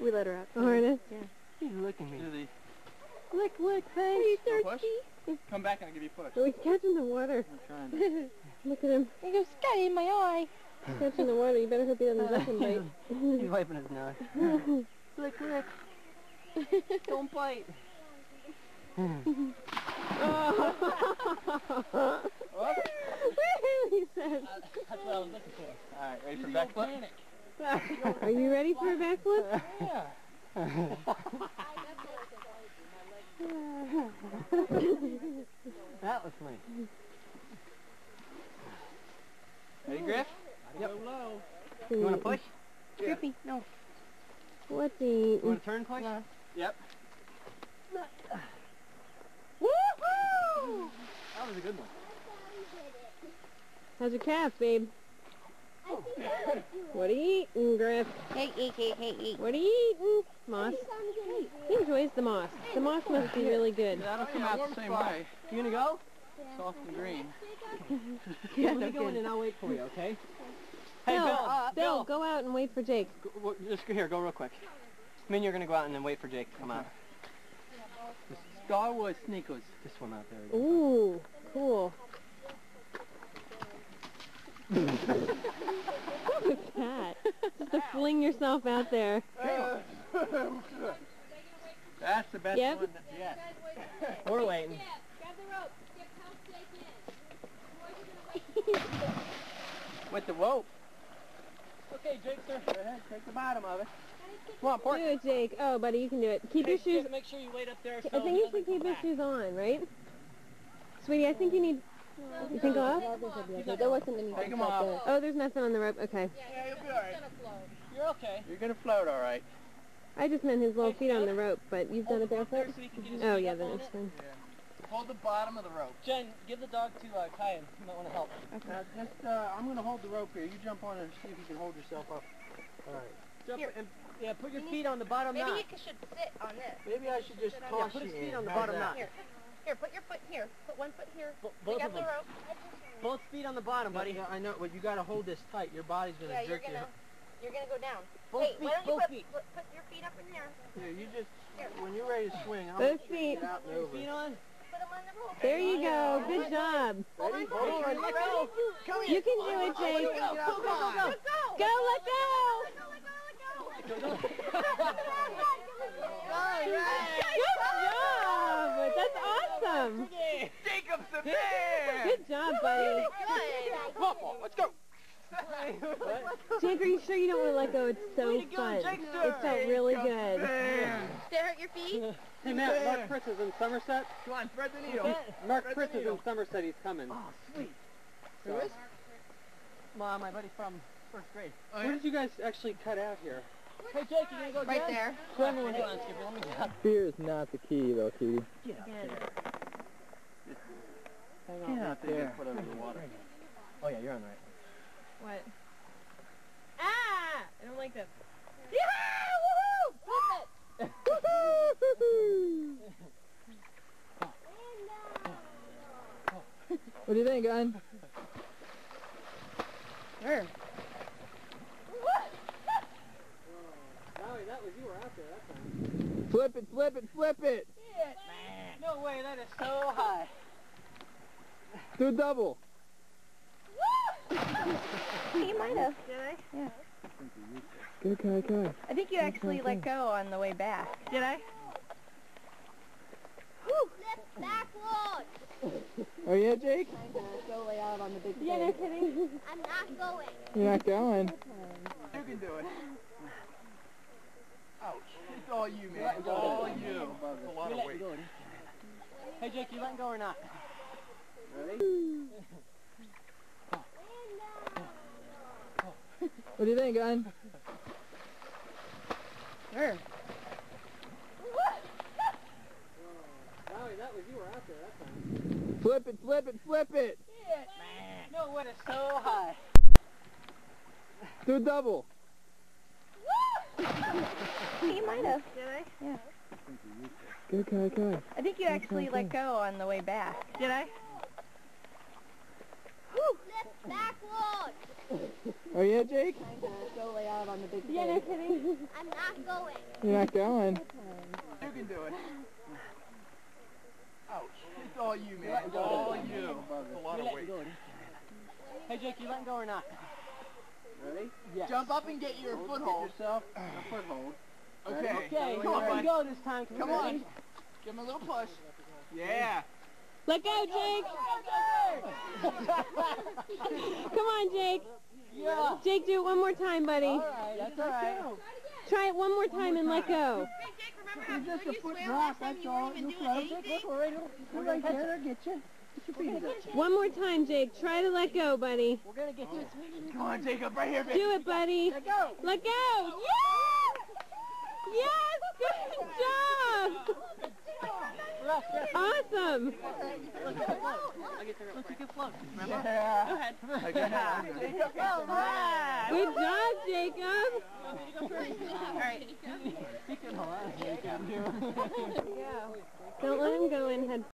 We let her out. The harness? Yeah. He's licking me. Lick, thanks. Are you thirsty? Come back and I'll give you a push. Oh, he's catching the water. I'm trying to. Look at him. He goes, Scotty, in my eye. He's catching the water. You better hope he doesn't duck and bite. He's wiping his nose. Lick. Don't bite. Oh. He said. That's what I was looking for. Alright, ready for backflip? Are you ready for a backflip? Yeah. That was funny. Ready, Griff? Yep. You want to push? Griffy, no. What's he You eating? want to turn push? No. Yep. Woohoo! That was a good one. How's your calf, babe? What are you eating, Griff? Hey, eat. What are you eating? Moss. He enjoys the moss. The moss must be really good. That'll come out the same way. You gonna go? Soft and green. Yeah, Let me that's go in good. and I'll wait for you, okay? Hey, Bill, go out and wait for Jake. Just go here, go real quick. I mean, you're gonna go out and then wait for Jake to come out. Star Wars sneakers. Just swim out there. Ooh, cool. What's that? Just to fling yourself out there. That's the best Yep. one yet. We're waiting. Grab the rope. Get Jake in. With the rope. Okay, Jake, sir. Go ahead, take the bottom of it. Come on, Do Port. it, Jake. Oh, buddy, you can do it. Keep your shoes. Make sure you wait up there. I think you should keep your shoes on, right? Sweetie, I think you need... You think off? There wasn't anything. Take them off. Oh, there's nothing on the rope. Okay. Yeah, you'll be alright. You're okay. You're gonna float alright. I just meant his little feet on the rope, but you've done it barefoot? So he can get his Oh, feet yeah, up then on it's it. fine. Hold the bottom of the rope. Jen, give the dog to Kyan. He might want to help. I'm gonna hold the rope here. You jump on and see if you can hold yourself up. Alright. Jump and yeah, put your feet on the bottom Maybe knot. you should sit on this. Maybe I should just Yeah, toss put his you feet in. on the How's bottom that? knot. Here, put your foot here. Put one foot here. Both Pick of up the them. rope. Both feet on the bottom, buddy. Yeah, I know, but you gotta hold this tight. Your body's gonna Yeah, jerk you. you're gonna go down. Both Hey, feet, why don't you both put, feet. put your feet up in there? Here, you just, when you're ready to swing, I'll Both let you feet. get out and over. Feet on. Put them on the rope. There you go. Good job. Ready? Hold on, let go. Come You can do it, Jake. Go. Go, let go. Good job. That's awesome. Jacob's the man! Good job, buddy. Papa, let's go! Jake, are you sure you don't want to let go? It's so fun. It felt really good. Did it hurt your feet? Hey, Matt, Mark Fritz is in Somerset. Come on, thread the needle. Mark Fritz is in Somerset. He's coming. Oh, sweet. So, Who is? my buddy from first grade. Where did you guys actually cut out here? Hey, Jake, you gonna go Right again? there. Hang on, Skipper. Let me get Fear is not the key, though, Cutie. Get up there. Get out there. Put over the water. Oh, yeah, you're on the right. What? Ah! I don't like this. What do you think, Gun? Sure. Howie, that was you were out there that time. Flip it, flip it, flip it! No way, that is so high. Do a double. You might have. Did I? Yeah. Good, Kai. I think you actually let go on the way back. Did I? Lift backwards. Oh yeah, Jake? Go lay out on the big Yeah, no kidding. I'm not going. You're not going. You can do it. Ouch. It's all you, man. It's all you. It's a lot of weight. Hey, Jake, you letting go or not? Ready? What do you think, Gun? Sure. Howie, that was you were out there that time. Flip it, flip it, flip it! No way, it's so high. Do a double. You might have. Did I? Yeah. Good, Kai. I think you actually let go on the way back. Did I? Lift Backwards. Oh yeah, Jake? Go lay out on the big Yeah, no kidding. I'm not going. You're not going. You can do it. Ouch. It's all you, man. It's all you. That's a lot of weight. Hey Jake, you letting go or not? Ready? Yes. Jump up and get your foothold. Yourself a foothold. Okay. Okay, Come on, let bud. go this time. Come on. Give him a little push. Yeah. Let go, Jake. Come on, Jake. Yeah. Jake, do it one more time, buddy. Alright, that's alright. Try it one more time and let go. It's just a foot drop, that's all. You'll float. Look, we're right Right there, get you. Get your feet up. One more time, Jake. Try to let go, buddy. We're gonna get you. Come on, Jacob, right here, baby. Do it, buddy. Let go. Let go. Yes! Yes! Good job! Awesome! Look, you can float. Remember? Yeah. Go ahead. Okay. Alright. Good job, Jacob! Alright. Don't let him go in head